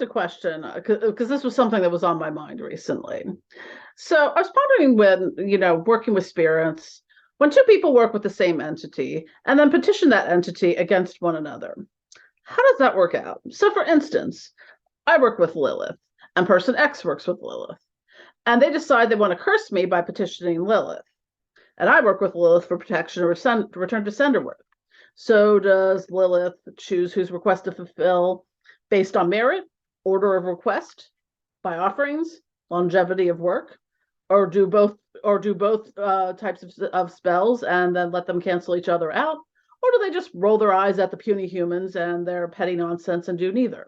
a question because this was something that was on my mind recently. So I was wondering when, working with spirits, when two people work with the same entity and then petition that entity against one another, how does that work out? So, for instance, I work with Lilith and person X works with Lilith, and they decide they want to curse me by petitioning Lilith. And I work with Lilith for protection or return to sender work. So does Lilith choose whose request to fulfill based on merit, order of request, by offerings, longevity of work, or do both types of spells and then let them cancel each other out? Or do they just roll their eyes at the puny humans and their petty nonsense and do neither?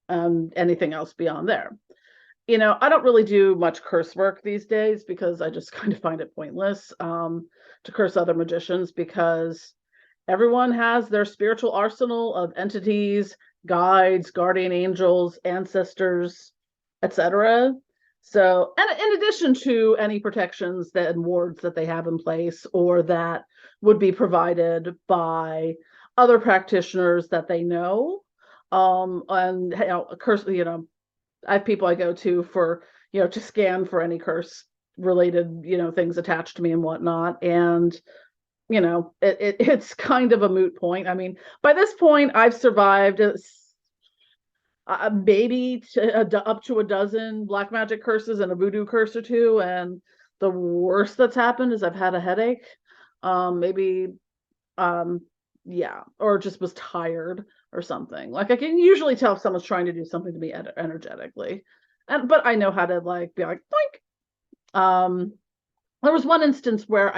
Anything else beyond there? I don't really do much curse work these days because I just kind of find it pointless to curse other magicians because everyone has their spiritual arsenal of entities, guides, guardian angels, ancestors, etc. So, and in addition to any protections and wards that they have in place or that would be provided by other practitioners that they know, and curse, I have people I go to for, to scan for any curse related, things attached to me and whatnot. And, it's kind of a moot point. I mean, by this point, I've survived maybe up to a dozen black magic curses and a voodoo curse or two. And the worst that's happened is I've had a headache. Maybe, yeah, or just was tired or something. Like I can usually tell if someone's trying to do something to me energetically, but I know how to be like boink. There was one instance where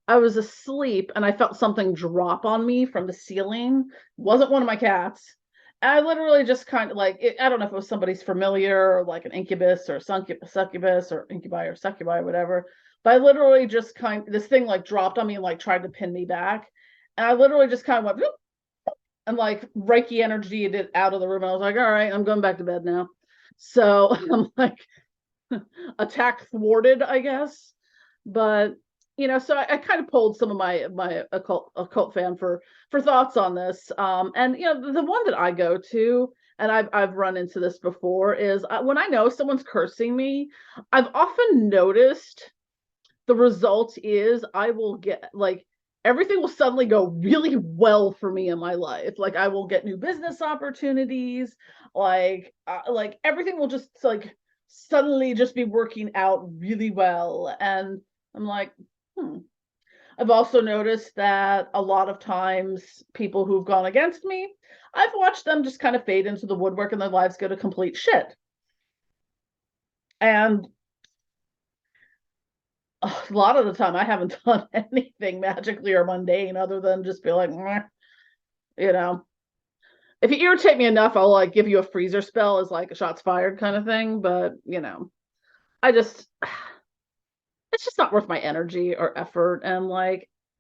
I was asleep and I felt something drop on me from the ceiling. It wasn't one of my cats. I literally just kind of I don't know if it was somebody's familiar or like an incubus or succubus or incubi or succubi or whatever. But I literally just this thing dropped on me and tried to pin me back. And I literally just kind of went whoop, and Reiki energy it out of the room. And I was like, all right, I'm going back to bed now. So I'm attack thwarted, I guess. But so I kind of pulled some of my occult fan for thoughts on this. And the one that I go to, and I've run into this before, is when I know someone's cursing me, I've often noticed the result is I will get everything will suddenly go really well for me in my life. I will get new business opportunities. Everything will just suddenly just be working out really well. And I'm like, I've also noticed that a lot of times people who've gone against me, I've watched them just kind of fade into the woodwork and their lives go to complete shit. And a lot of the time I haven't done anything magically or mundane other than just be like, if you irritate me enough, I'll give you a freezer spell as a shots fired kind of thing. But, it's just not worth my energy or effort. And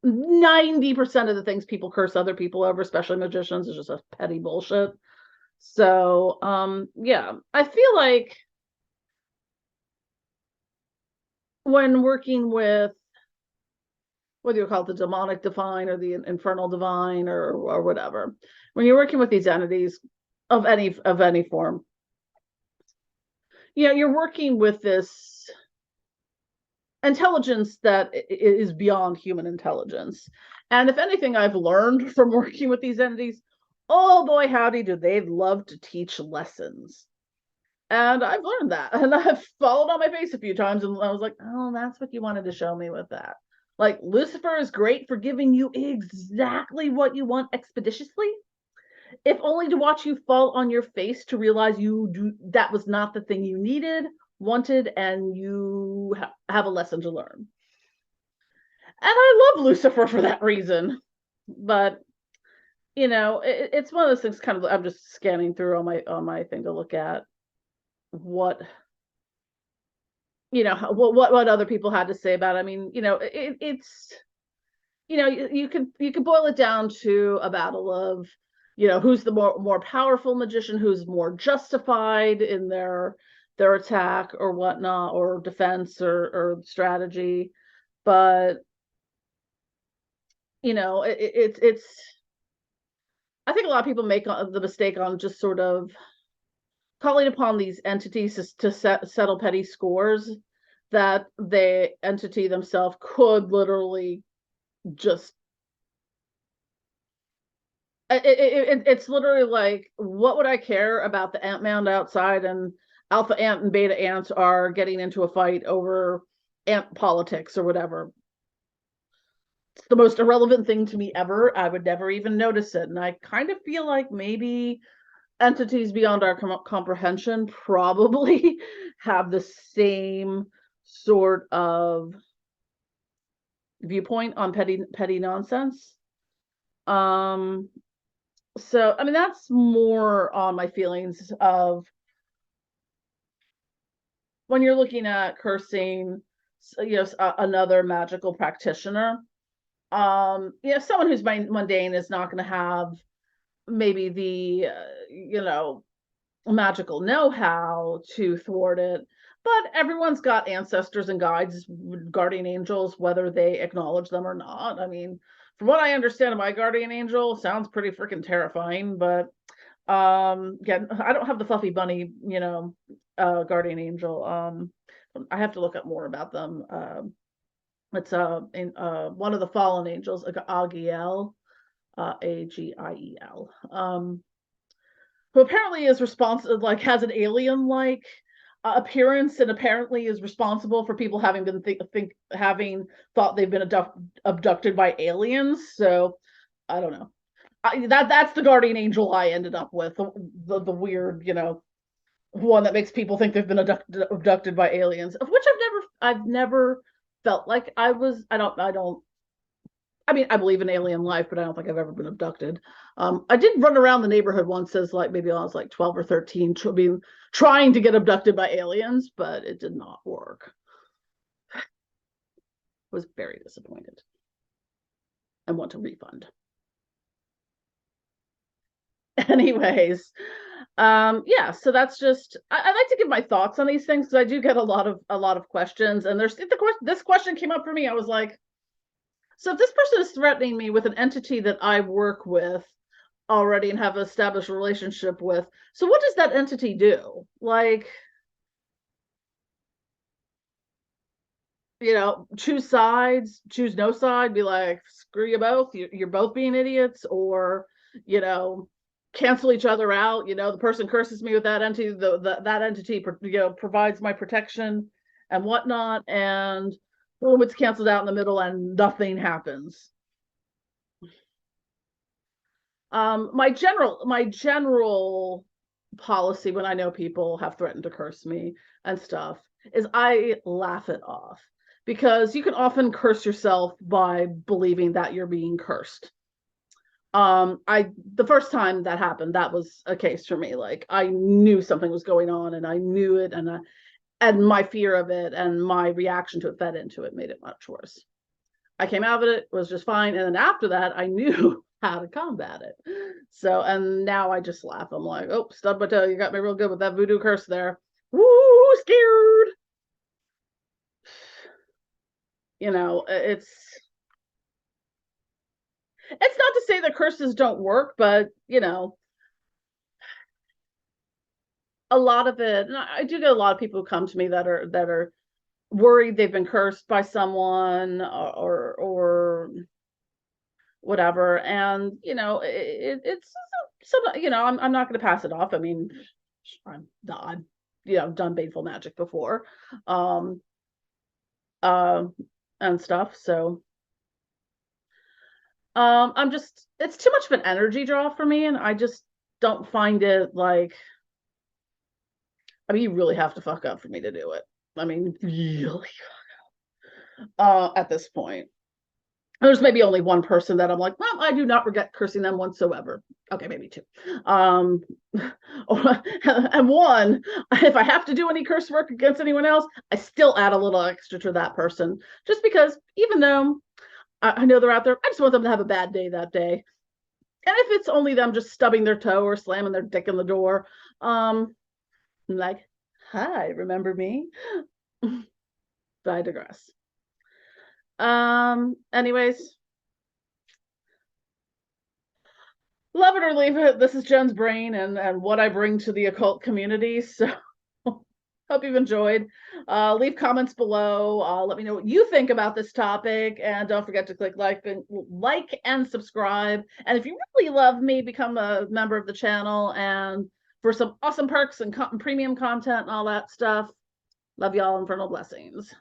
90% of the things people curse other people over, especially magicians, is just a petty bullshit. So, yeah, I feel like when working with, whether you call it the demonic divine or the infernal divine or whatever, when you're working with these entities of any form, you're working with this intelligence that is beyond human intelligence. And if anything I've learned from working with these entities, oh boy, howdy, do they love to teach lessons. And I've learned that. And I've fallen on my face a few times and I was like, oh, that's what you wanted to show me with that. Lucifer is great for giving you exactly what you want expeditiously, if only to watch you fall on your face to realize that was not the thing you needed, wanted, and you have a lesson to learn. And I love Lucifer for that reason. But it's one of those things. Kind of, I'm just scanning through on my thing to look at what what other people had to say about it. I mean, it's you can boil it down to a battle of who's the more powerful magician, who's more justified in their attack or whatnot, or defense or strategy. But it's I think a lot of people make the mistake on just sort of calling upon these entities to settle petty scores, that the entity themselves could literally just it's literally like, what would I care about the ant mound outside and alpha ant and beta ants are getting into a fight over ant politics or whatever? It's the most irrelevant thing to me ever. I would never even notice it. And I kind of feel like maybe entities beyond our comprehension probably have the same sort of viewpoint on petty nonsense. So I mean, that's more on my feelings of when you're looking at cursing, another magical practitioner. Someone who's mundane is not going to have maybe the magical know-how to thwart it, but everyone's got ancestors and guides, guardian angels, whether they acknowledge them or not. I mean, from what I understand, my guardian angel sounds pretty freaking terrifying, but again, I don't have the fluffy bunny, guardian angel. I have to look up more about them. It's one of the fallen angels, Agiel, Agiel, who apparently is responsible, like has an alien like appearance, and apparently is responsible for people having been having thought they've been abducted by aliens. So I don't know. That's the guardian angel I ended up with, the weird, one that makes people think they've been abducted by aliens, of which I've never felt like I was. I mean, I believe in alien life, but I don't think I've ever been abducted. I did run around the neighborhood once as like maybe I was like 12 or 13, trying to get abducted by aliens, but it did not work. I was very disappointed and want a refund. Anyways, yeah, so that's just I like to give my thoughts on these things because I do get a lot of questions, and this question came up for me. I was like, so if this person is threatening me with an entity that I work with already and have established a relationship with, so what does that entity do? Like, choose sides, choose no side, be like, screw you both, you're both being idiots, or cancel each other out. The person curses me with that entity, that entity provides my protection and whatnot, and boom, it's canceled out in the middle and nothing happens. My general policy when I know people have threatened to curse me and stuff is I laugh it off, because you can often curse yourself by believing that you're being cursed. The first time that happened, that was a case for me. Like, I knew something was going on, and I knew it, and my fear of it and my reaction to it fed into it, made it much worse. I came out of it, was just fine, and then after that, I knew how to combat it. So, and now I just laugh. I'm like, oh, stub my toe, you got me real good with that voodoo curse there. Woo, scared. It's not to say that curses don't work, but a lot of it, and I do get a lot of people who come to me that are worried they've been cursed by someone, or whatever, and it's so I'm not going to pass it off. I mean, I've done baneful magic before, and stuff. So it's too much of an energy draw for me, and I just don't find it like. I mean, you really have to fuck up for me to do it. I mean, really, at this point. There's maybe only one person that I'm like, well, I do not regret cursing them whatsoever. Okay, maybe two. And one, if I have to do any curse work against anyone else, I still add a little extra to that person, just because even though I know they're out there, I just want them to have a bad day that day. And if it's only them just stubbing their toe or slamming their dick in the door, I'm like, hi, remember me? But I digress. Anyways, Love it or leave it. This is Jen's brain and what I bring to the occult community. So hope you've enjoyed. Leave comments below. Let me know what you think about this topic, and don't forget to click like and subscribe. And if you really love me, become a member of the channel and for some awesome perks and premium content and all that stuff. Love y'all. Infernal blessings.